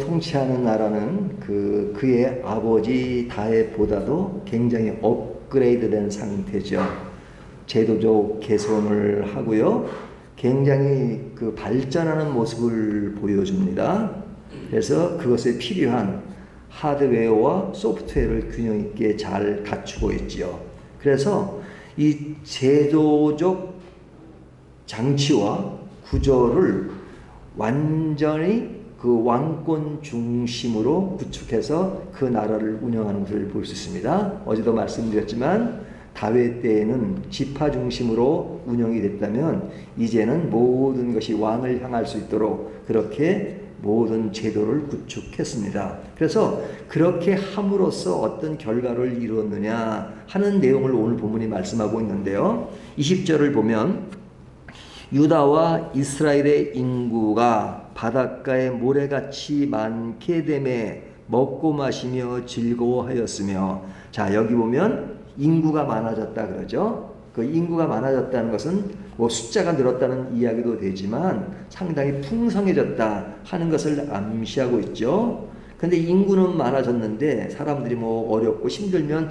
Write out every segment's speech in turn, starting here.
통치하는 나라는 그의 아버지 다윗보다도 굉장히 업그레이드된 상태죠. 제도적 개선을 하고요. 굉장히 발전하는 모습을 보여줍니다. 그래서 그것에 필요한 하드웨어와 소프트웨어를 균형 있게 잘 갖추고 있지요. 그래서 이 제도적 장치와 구조를 완전히 그 왕권 중심으로 구축해서 그 나라를 운영하는 것을 볼 수 있습니다. 어제도 말씀드렸지만 다윗 때에는 지파 중심으로 운영이 됐다면 이제는 모든 것이 왕을 향할 수 있도록 그렇게 모든 제도를 구축했습니다. 그래서 그렇게 함으로써 어떤 결과를 이루었느냐 하는 내용을 오늘 본문이 말씀하고 있는데요. 20절을 보면 유다와 이스라엘의 인구가 바닷가에 모래같이 많게 되매 먹고 마시며 즐거워하였으며, 자 여기 보면 인구가 많아졌다 그러죠. 그 인구가 많아졌다는 것은 뭐 숫자가 늘었다는 이야기도 되지만 상당히 풍성해졌다 하는 것을 암시하고 있죠. 근데 인구는 많아졌는데 사람들이 뭐 어렵고 힘들면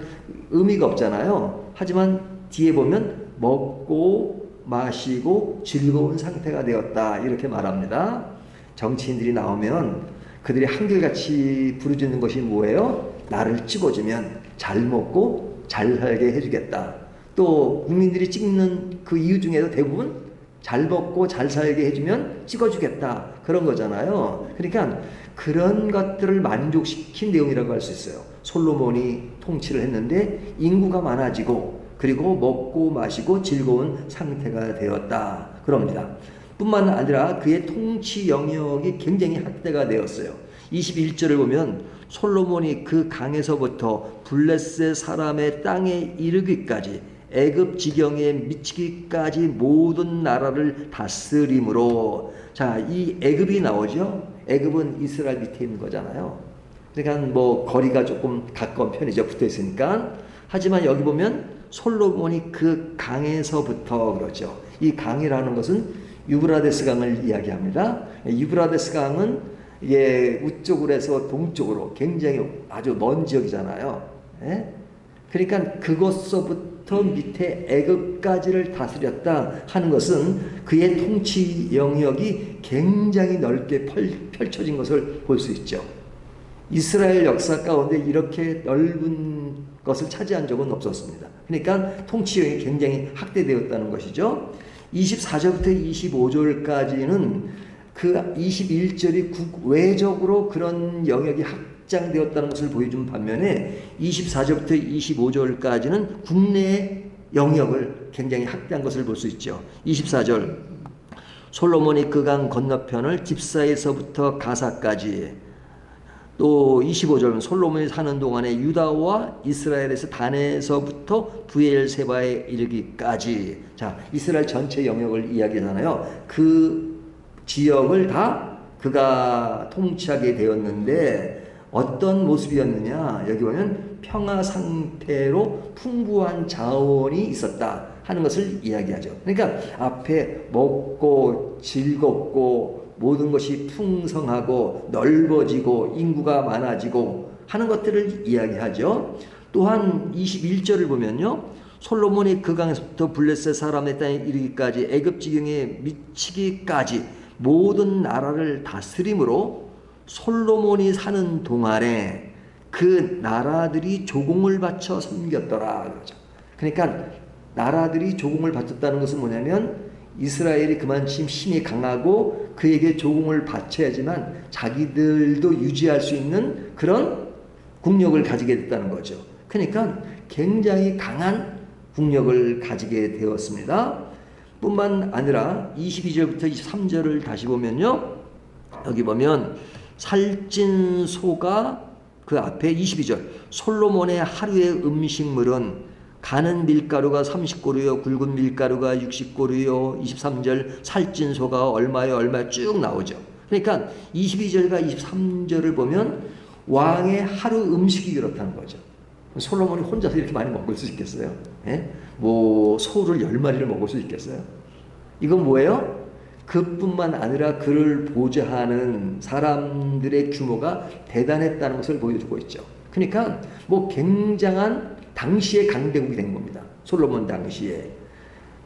의미가 없잖아요. 하지만 뒤에 보면 먹고 마시고 즐거운 상태가 되었다 이렇게 말합니다. 정치인들이 나오면 그들이 한결같이 부르짖는 것이 뭐예요? 나를 찍어주면 잘 먹고 잘 살게 해주겠다. 또 국민들이 찍는 그 이유 중에도 대부분 잘 먹고 잘 살게 해주면 찍어주겠다 그런 거잖아요. 그러니까 그런 것들을 만족시킨 내용이라고 할 수 있어요. 솔로몬이 통치를 했는데 인구가 많아지고 그리고 먹고 마시고 즐거운 상태가 되었다 그럽니다. 뿐만 아니라 그의 통치 영역이 굉장히 확대가 되었어요. 21절을 보면 솔로몬이 그 강에서부터 블레셋 사람의 땅에 이르기까지 애굽 지경에 미치기까지 모든 나라를 다스림으로, 자, 이 애굽이 나오죠. 애굽은 이스라엘 밑에 있는 거잖아요. 그러니까 뭐 거리가 조금 가까운 편이죠. 붙어 있으니까. 하지만 여기 보면 솔로몬이 그 강에서부터 그러죠. 이 강이라는 것은 유브라데스 강을 이야기합니다. 유브라데스 강은 우쪽으로 해서 동쪽으로 굉장히 아주 먼 지역이잖아요. 예? 그러니까 그것서부터 밑에 애굽까지를 다스렸다 하는 것은 그의 통치 영역이 굉장히 넓게 펼쳐진 것을 볼 수 있죠. 이스라엘 역사 가운데 이렇게 넓은 것을 차지한 적은 없었습니다. 그러니까 통치 영역이 굉장히 확대되었다는 것이죠. 24절부터 25절까지는 그 21절이 국외적으로 그런 영역이 확장되었다는 것을 보여준 반면에 24절부터 25절까지는 국내 영역을 굉장히 확대한 것을 볼 수 있죠. 24절 솔로몬이 그 강 건너편을 집사에서부터 가사까지, 또 25절은 솔로몬이 사는 동안에 유다와 이스라엘에서 단에서부터 부엘세바에 이르기까지, 자 이스라엘 전체 영역을 이야기하잖아요. 그 지역을 다 그가 통치하게 되었는데 어떤 모습이었느냐, 여기 보면 평화 상태로 풍부한 자원이 있었다 하는 것을 이야기하죠. 그러니까 앞에 먹고 즐겁고 모든 것이 풍성하고 넓어지고 인구가 많아지고 하는 것들을 이야기하죠. 또한 21절을 보면요, 솔로몬이 그 강에서부터 블레셋 사람의 땅에 이르기까지 애굽 지경에 미치기까지 모든 나라를 다스림으로 솔로몬이 사는 동안에 그 나라들이 조공을 바쳐 섬겼더라 그러죠. 그러니까 나라들이 조공을 바쳤다는 것은 뭐냐면 이스라엘이 그만큼 힘이 강하고 그에게 조공을 바쳐야지만 자기들도 유지할 수 있는 그런 국력을 가지게 됐다는 거죠. 그러니까 굉장히 강한 국력을 가지게 되었습니다. 뿐만 아니라 22절부터 23절을 다시 보면요, 여기 보면 살찐 소가 그 앞에 22절 솔로몬의 하루의 음식물은 가는 밀가루가 30고루요 굵은 밀가루가 60고루요 23절 살찐 소가 얼마요 얼마 쭉 나오죠. 그러니까 22절과 23절을 보면 왕의 하루 음식이 그렇다는 거죠. 솔로몬이 혼자서 이렇게 많이 먹을 수 있겠어요? 예? 뭐 소를 10마리를 먹을 수 있겠어요? 이건 뭐예요? 그뿐만 아니라 그를 보좌하는 사람들의 규모가 대단했다는 것을 보여주고 있죠. 그러니까 뭐 굉장한 당시의 강대국이 된 겁니다. 솔로몬 당시에.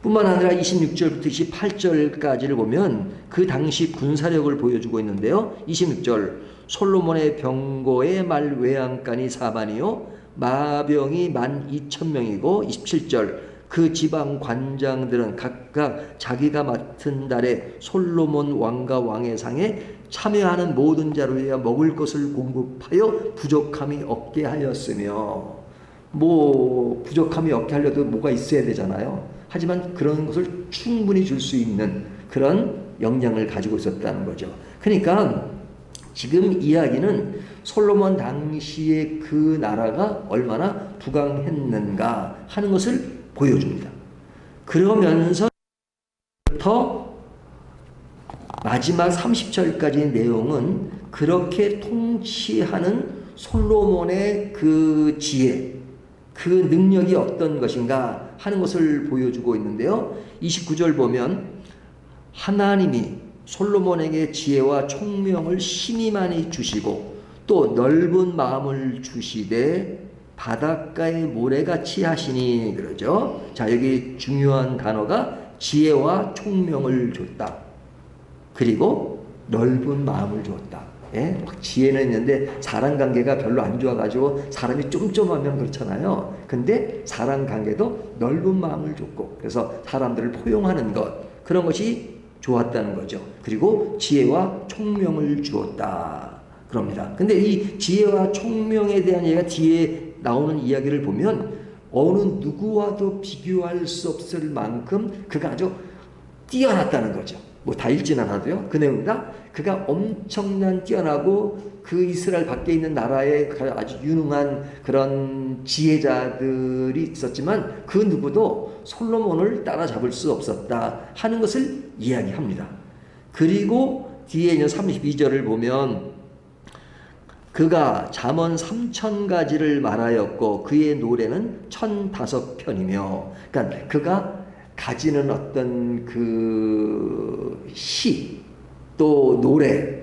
뿐만 아니라 26절부터 28절까지를 보면 그 당시 군사력을 보여주고 있는데요. 26절 솔로몬의 병거의 말 외양간이 4만이요 마병이 12,000명이고 27절 그 지방 관장들은 각각 자기가 맡은 달에 솔로몬 왕과 왕의 상에 참여하는 모든 자를 위하여 먹을 것을 공급하여 부족함이 없게 하였으며 뭐 부족함이 없게 하려도 뭐가 있어야 되잖아요. 하지만 그런 것을 충분히 줄 수 있는 그런 역량을 가지고 있었다는 거죠. 그러니까 지금 이야기는 솔로몬 당시에 그 나라가 얼마나 부강했는가 하는 것을 보여줍니다. 그러면서 마지막 30절까지의 내용은 그렇게 통치하는 솔로몬의 그 지혜, 그 능력이 어떤 것인가 하는 것을 보여주고 있는데요. 29절 보면 하나님이 솔로몬에게 지혜와 총명을 심히 많이 주시고 또 넓은 마음을 주시되 바닷가의 모래같이 하시니 그러죠. 자, 여기 중요한 단어가 지혜와 총명을 줬다. 그리고 넓은 마음을 줬다. 예? 지혜는 있는데 사람 관계가 별로 안 좋아가지고 사람이 쫌쫌하면 그렇잖아요. 근데 사람 관계도 넓은 마음을 줬고 그래서 사람들을 포용하는 것 그런 것이 좋았다는 거죠. 그리고 지혜와 총명을 주었다. 그럽니다. 근데 이 지혜와 총명에 대한 얘기가 뒤에 나오는 이야기를 보면 어느 누구와도 비교할 수 없을 만큼 그가 아주 뛰어났다는 거죠. 뭐 다 읽진 않아도요. 그 내용이다. 그가 엄청난 뛰어나고 그 이스라엘 밖에 있는 나라에 아주 유능한 그런 지혜자들이 있었지만 그 누구도 솔로몬을 따라잡을 수 없었다 하는 것을 이야기합니다. 그리고 뒤에 있는 32절을 보면 그가 잠언 3,000가지를 말하였고 그의 노래는 1,005편이며 그러니까 그가 가지는 어떤 그 시 또 노래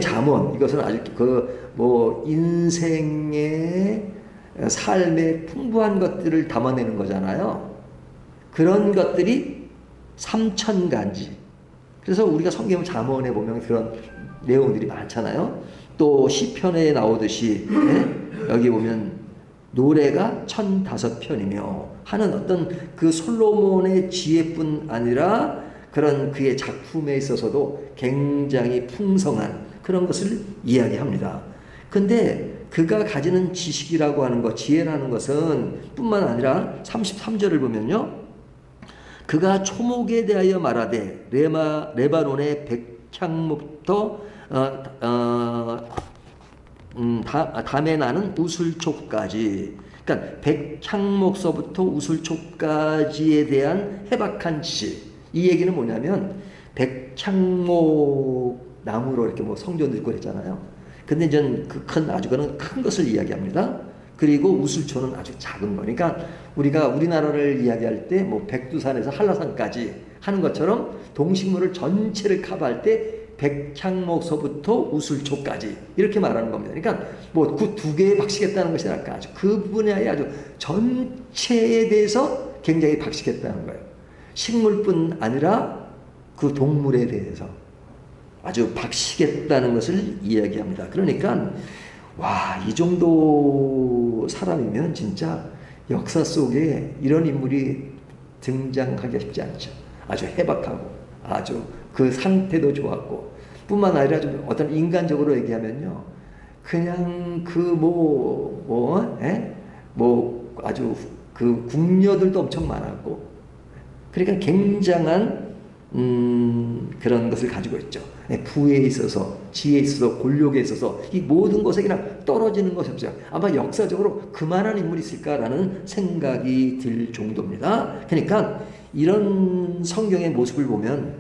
잠언 이것은 아주 그 뭐 인생의 삶의 풍부한 것들을 담아내는 거잖아요. 그런 것들이 3,000가지. 그래서 우리가 성경 잠언에 보면 그런 내용들이 많잖아요. 또 시편에 나오듯이 여기 보면 노래가 1,005편이며 하는 어떤 그 솔로몬의 지혜뿐 아니라 그런 그의 작품에 있어서도 굉장히 풍성한 그런 것을 이야기합니다. 근데 그가 가지는 지식이라고 하는 것, 지혜라는 것은 뿐만 아니라 33절을 보면요. 그가 초목에 대하여 말하되 레바논의 백향목부터 담에 나는 우슬초까지 그러니까 백향목서부터 우슬초까지에 대한 해박한 지식 이 얘기는 뭐냐면 백향목 나무로 이렇게 뭐 성전도 있고 그랬잖아요. 근데 이제 그 아주 큰 것을 이야기합니다. 그리고 우슬초는 아주 작은 거니까 우리가 우리나라를 이야기할 때 뭐 백두산에서 한라산까지 하는 것처럼 동식물을 전체를 커버할 때 백향목서부터 우슬초까지 이렇게 말하는 겁니다. 그러니까 뭐 그 두 개에 박식했다는 것이 아니라 아주 그 분야에 아주 전체에 대해서 굉장히 박식했다는 거예요. 식물뿐 아니라 그 동물에 대해서 아주 박식했다는 것을 이야기합니다. 그러니까 와, 이 정도 사람이면 진짜 역사 속에 이런 인물이 등장하기가 쉽지 않죠. 아주 해박하고 아주 그 상태도 좋았고 뿐만 아니라 좀 어떤 인간적으로 얘기하면요. 그냥 그 뭐 아주 그 궁녀들도 엄청 많았고 그러니까 굉장한 그런 것을 가지고 있죠. 부에 있어서 지혜에 있어서 권력에 있어서 이 모든 것에 그냥 떨어지는 것이 없어요. 아마 역사적으로 그만한 인물이 있을까라는 생각이 들 정도입니다. 그러니까 이런 성경의 모습을 보면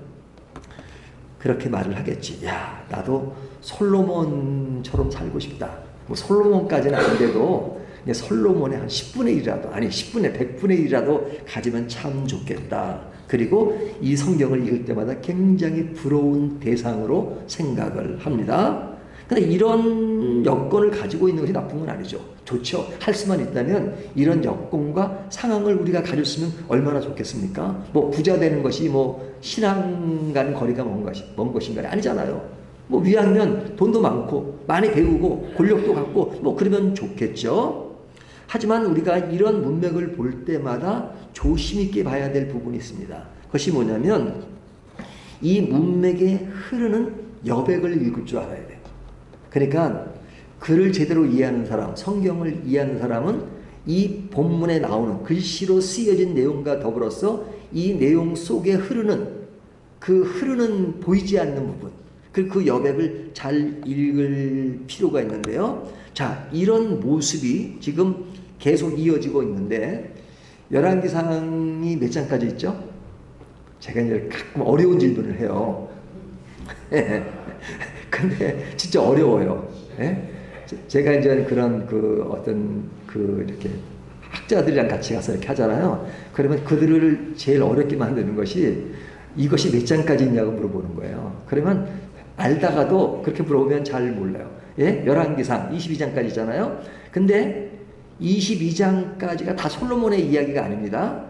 그렇게 말을 하겠지. 야, 나도 솔로몬처럼 살고 싶다. 뭐 솔로몬까지는 안 돼도 솔로몬의 한 10분의 1이라도 아니 10분의 100분의 1이라도 가지면 참 좋겠다. 그리고 이 성경을 읽을 때마다 굉장히 부러운 대상으로 생각을 합니다. 근데 이런 여건을 가지고 있는 것이 나쁜 건 아니죠. 좋죠. 할 수만 있다면 이런 여건과 상황을 우리가 가졌으면 얼마나 좋겠습니까? 뭐 부자 되는 것이 뭐 신앙과는 거리가 먼 것인가? 아니잖아요. 뭐 위하면 돈도 많고 많이 배우고 권력도 갖고 뭐 그러면 좋겠죠. 하지만 우리가 이런 문맥을 볼 때마다 조심 있게 봐야 될 부분이 있습니다. 그것이 뭐냐면 이 문맥에 흐르는 여백을 읽을 줄 알아야 돼요. 그러니까 글을 제대로 이해하는 사람, 성경을 이해하는 사람은 이 본문에 나오는 글씨로 쓰여진 내용과 더불어서 이 내용 속에 흐르는 보이지 않는 부분, 그 여백을 잘 읽을 필요가 있는데요. 자, 이런 모습이 지금 계속 이어지고 있는데 열왕기상이 몇 장까지 있죠? 제가 이제 가끔 어려운 질문을 해요. 근데 진짜 어려워요. 예? 제가 이제 그런 이렇게 학자들이랑 같이 가서 이렇게 하잖아요. 그러면 그들을 제일 어렵게 만드는 것이 이것이 몇 장까지 있냐고 물어보는 거예요. 그러면 알다가도 그렇게 물어보면 잘 몰라요. 예? 열왕기상 22장까지 있잖아요. 근데 22장까지가 다 솔로몬의 이야기가 아닙니다.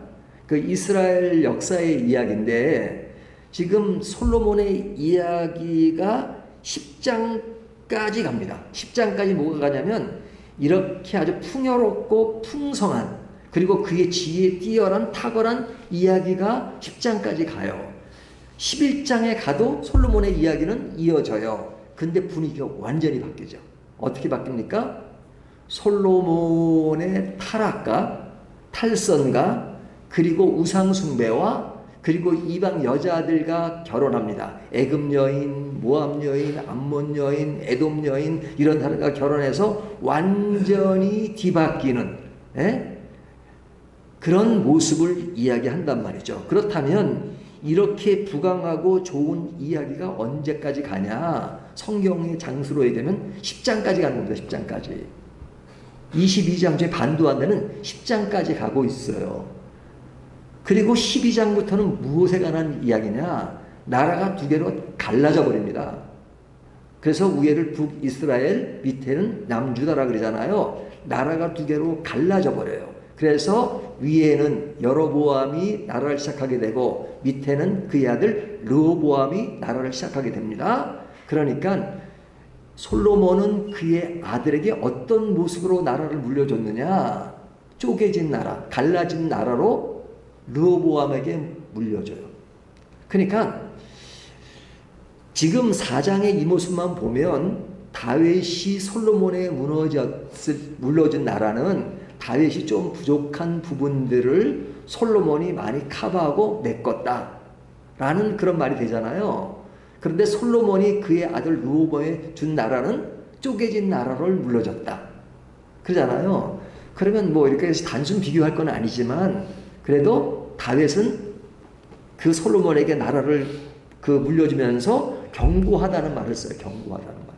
그 이스라엘 역사의 이야기인데 지금 솔로몬의 이야기가 10장까지 갑니다. 10장까지 뭐가 가냐면 이렇게 아주 풍요롭고 풍성한 그리고 그의 지혜에 뛰어난 탁월한 이야기가 10장까지 가요. 11장에 가도 솔로몬의 이야기는 이어져요. 근데 분위기가 완전히 바뀌죠. 어떻게 바뀝니까? 솔로몬의 타락과 탈선과 그리고 우상숭배와 그리고 이방 여자들과 결혼합니다. 애굽 여인, 모압 여인, 암몬 여인, 에돔 여인 이런 사람과 결혼해서 완전히 뒤바뀌는 그런 모습을 이야기한단 말이죠. 그렇다면 이렇게 부강하고 좋은 이야기가 언제까지 가냐? 성경의 장수로 얘기하면 10장까지 가는 겁니다. 10장까지. 22장 중에 반도 안 되는 10장까지 가고 있어요. 그리고 12장부터는 무엇에 관한 이야기냐? 나라가 두 개로 갈라져 버립니다. 그래서 위에를 북이스라엘, 밑에는 남주다라 그러잖아요. 나라가 두 개로 갈라져 버려요. 그래서 위에는 여로보암이 나라를 시작하게 되고 밑에는 그의 아들 르호보암이 나라를 시작하게 됩니다. 그러니까 솔로몬은 그의 아들에게 어떤 모습으로 나라를 물려줬느냐? 쪼개진 나라, 갈라진 나라로 르호보암에게 물려줘요. 그러니까 지금 4장의 이 모습만 보면 다윗이 솔로몬에 물려준 나라는 다윗이 좀 부족한 부분들을 솔로몬이 많이 커버하고 메꿨다라는 그런 말이 되잖아요. 그런데 솔로몬이 그의 아들 르호보암에 준 나라는 쪼개진 나라를 물려줬다. 그러잖아요. 그러면 뭐 이렇게 해서 단순 비교할 건 아니지만 그래도 다윗은 그 솔로몬에게 나라를 물려주면서 견고하다는 말을 써요. 견고하다는 말.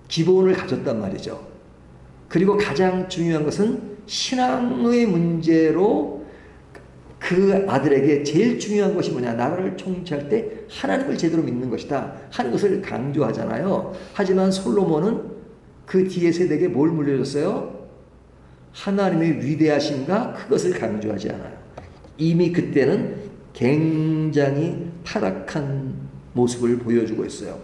기본을 가졌단 말이죠. 그리고 가장 중요한 것은 신앙의 문제로 그 아들에게 제일 중요한 것이 뭐냐? 나라를 통치할 때 하나님을 제대로 믿는 것이다 하는 것을 강조하잖아요. 하지만 솔로몬은 그 뒤에 세대에게 뭘 물려줬어요? 하나님의 위대하심과 그것을 강조하지 않아요. 이미 그때는 굉장히 타락한 모습을 보여주고 있어요.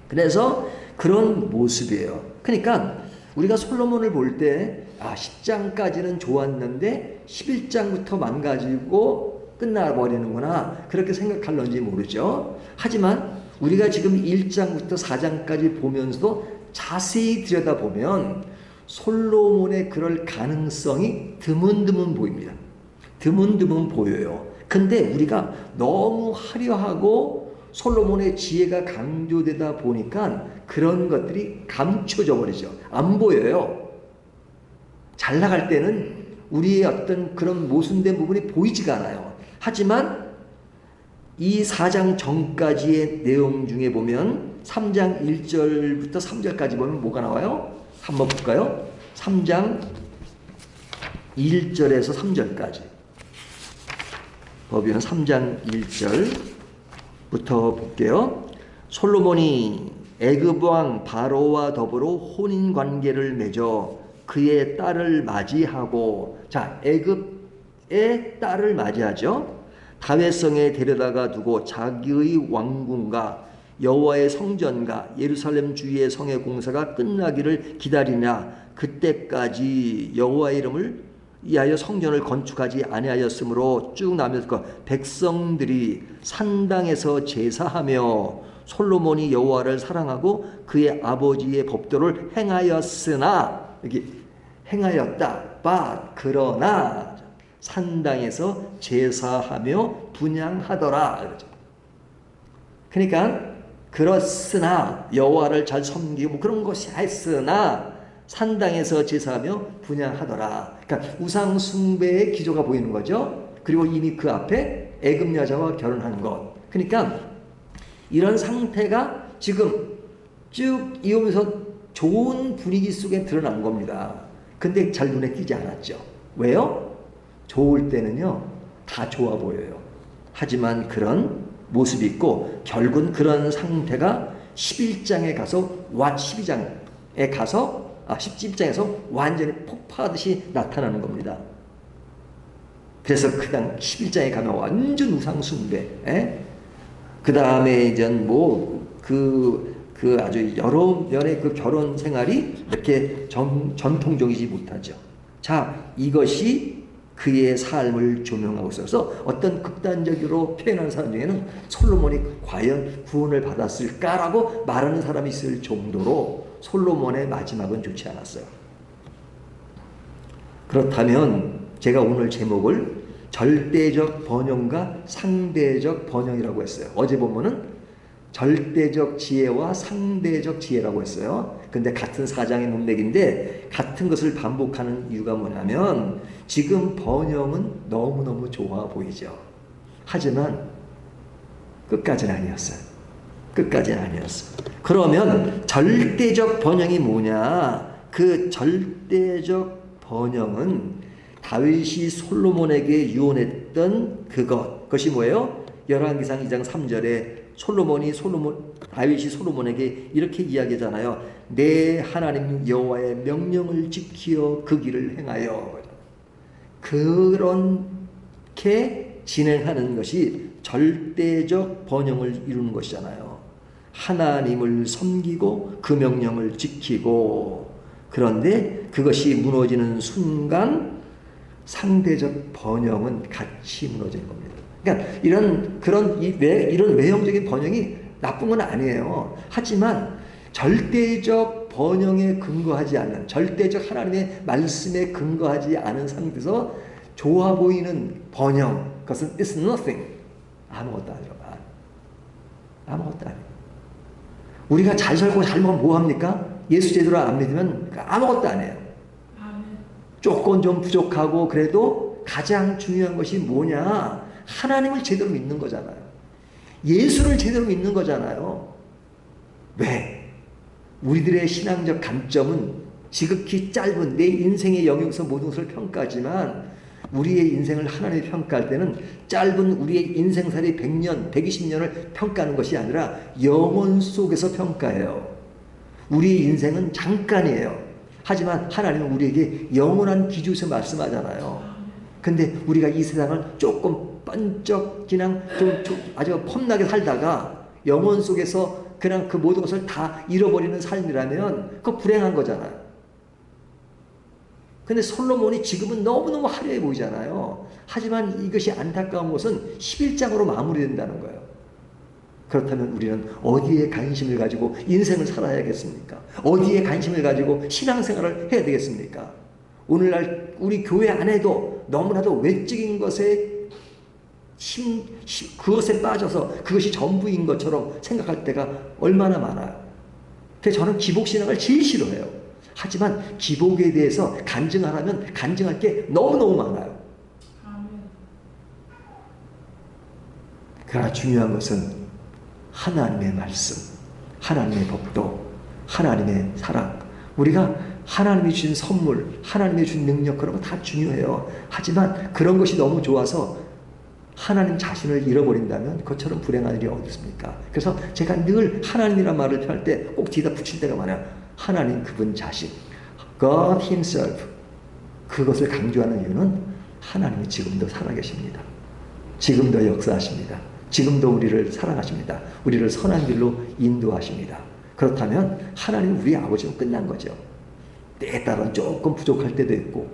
그래서 그런 모습이에요. 그러니까 우리가 솔로몬을 볼 때 10장까지는 좋았는데 11장부터 망가지고 끝나버리는구나 그렇게 생각할런지 모르죠. 하지만 우리가 지금 1장부터 4장까지 보면서도 자세히 들여다보면 솔로몬의 그럴 가능성이 드문드문 보입니다. 드문드문 보여요. 근데 우리가 너무 화려하고 솔로몬의 지혜가 강조되다 보니까 그런 것들이 감춰져 버리죠. 안 보여요. 잘 나갈 때는 우리의 어떤 그런 모순된 부분이 보이지가 않아요. 하지만 이 4장 전까지의 내용 중에 보면 3장 1절부터 3절까지 보면 뭐가 나와요? 한번 볼까요? 3장 1절에서 3절까지. 법궤는 3장 1절부터 볼게요. 솔로몬이 애굽 왕 바로와 더불어 혼인 관계를 맺어 그의 딸을 맞이하고, 자, 애굽의 딸을 맞이하죠. 다윗성에 데려다가 두고 자기의 왕궁과 여호와의 성전과 예루살렘 주위의 성의 공사가 끝나기를 기다리냐. 그때까지 여호와의 이름을 위하여 성전을 건축하지 아니하였으므로 쭉 나면서 백성들이 산당에서 제사하며 솔로몬이 여호와를 사랑하고 그의 아버지의 법도를 행하였으나, 여기 행하였다, but 그러나 산당에서 제사하며 분향하더라 그러죠. 그러니까 그렇으나 여호와를 잘 섬기고 뭐 그런 것이 했으나 산당에서 제사하며 분향하더라. 그러니까 우상 숭배의 기조가 보이는 거죠. 그리고 이미 그 앞에 애굽 여자와 결혼한 것. 그러니까 이런 상태가 지금 쭉 이어오면서 좋은 분위기 속에 드러난 겁니다. 근데 잘 눈에 띄지 않았죠. 왜요? 좋을 때는요 다 좋아 보여요. 하지만 그런 모습이 있고 결국은 그런 상태가 11장에 가서 12장에 가서 17장에서 완전히 폭파하듯이 나타나는 겁니다. 그래서 그냥 11장에 가면 완전 우상숭배, 그 다음에 이제 그 아주 여러 면의 그 결혼 생활이 이렇게 전통적이지 못하죠. 자, 이것이 그의 삶을 조명하고 있어서 어떤 극단적으로 표현하는 사람 중에는 솔로몬이 과연 구원을 받았을까라고 말하는 사람이 있을 정도로 솔로몬의 마지막은 좋지 않았어요. 그렇다면 제가 오늘 제목을 절대적 번영과 상대적 번영이라고 했어요. 어제 보면은 절대적 지혜와 상대적 지혜라고 했어요. 근데 같은 사장의 문맥인데 같은 것을 반복하는 이유가 뭐냐면 지금 번영은 너무너무 좋아 보이죠. 하지만 끝까지는 아니었어요. 끝까지는 아니었어요. 그러면 절대적 번영이 뭐냐? 그 절대적 번영은 다윗이 솔로몬에게 유언했던 그것이 뭐예요? 열왕기상 2장 3절에 다윗이 솔로몬에게 이렇게 이야기하잖아요. 내 하나님 여호와의 명령을 지키어 그 길을 행하여. 그렇게 진행하는 것이 절대적 번영을 이루는 것이잖아요. 하나님을 섬기고 그 명령을 지키고, 그런데 그것이 무너지는 순간 상대적 번영은 같이 무너지는 겁니다. 그러니까 이런 외형적인 번영이 나쁜 건 아니에요. 하지만 절대적 번영에 근거하지 않는, 절대적 하나님의 말씀에 근거하지 않은 상태에서 좋아 보이는 번영, 그것은 it's nothing. 아무것도 아니라고. 아무것도 아니에요. 우리가 잘 살고 잘 먹으면 뭐합니까? 예수 제대로 안 믿으면 아무것도 아니에요. 조금 좀 부족하고 그래도 가장 중요한 것이 뭐냐? 하나님을 제대로 믿는 거잖아요. 예수를 제대로 믿는 거잖아요. 왜? 우리들의 신앙적 관점은 지극히 짧은 내 인생의 영역에서 모든 것을 평가하지만 우리의 인생을 하나님이 평가할 때는 짧은 우리의 인생살이 100년, 120년을 평가하는 것이 아니라 영혼 속에서 평가해요. 우리의 인생은 잠깐이에요. 하지만 하나님은 우리에게 영원한 기준에서 말씀하잖아요. 근데 우리가 이 세상을 조금 번쩍 그냥 좀 아주 폼나게 살다가 영혼 속에서 그냥 그 모든 것을 다 잃어버리는 삶이라면 그거 불행한 거잖아요. 근데 솔로몬이 지금은 너무너무 화려해 보이잖아요. 하지만 이것이 안타까운 것은 11장으로 마무리된다는 거예요. 그렇다면 우리는 어디에 관심을 가지고 인생을 살아야겠습니까? 어디에 관심을 가지고 신앙생활을 해야 되겠습니까? 오늘날 우리 교회 안에도 너무나도 외적인 것에 그것에 빠져서 그것이 전부인 것처럼 생각할 때가 얼마나 많아요. 그래서 저는 기복신앙을 제일 싫어해요. 하지만 기복에 대해서 간증하라면 간증할 게 너무너무 많아요. 그러나 중요한 것은 하나님의 말씀, 하나님의 법도, 하나님의 사랑, 우리가 하나님이 주신 선물, 하나님이 주신 능력, 그런 거 다 중요해요. 하지만 그런 것이 너무 좋아서 하나님 자신을 잃어버린다면 그것처럼 불행한 일이 어디 있습니까? 그래서 제가 늘 하나님이란 말을 할 때 꼭 뒤에다 붙일 때가 많아요. 하나님 그분 자신, God Himself. 그것을 강조하는 이유는 하나님이 지금도 살아계십니다. 지금도 역사하십니다. 지금도 우리를 사랑하십니다. 우리를 선한 길로 인도하십니다. 그렇다면 하나님 우리 아버지는 끝난 거죠. 때에 따라 조금 부족할 때도 있고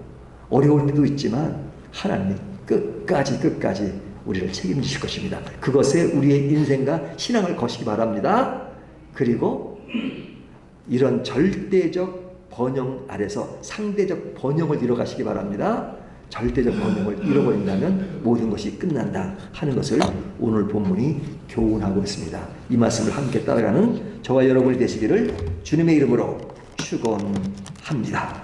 어려울 때도 있지만 하나님이 끝까지 우리를 책임지실 것입니다. 그것에 우리의 인생과 신앙을 거시기 바랍니다. 그리고 이런 절대적 번영 아래서 상대적 번영을 이뤄가시기 바랍니다. 절대적 번영을 잃어버린다면 모든 것이 끝난다 하는 것을 오늘 본문이 교훈하고 있습니다. 이 말씀을 함께 따라가는 저와 여러분이 되시기를 주님의 이름으로 축원합니다.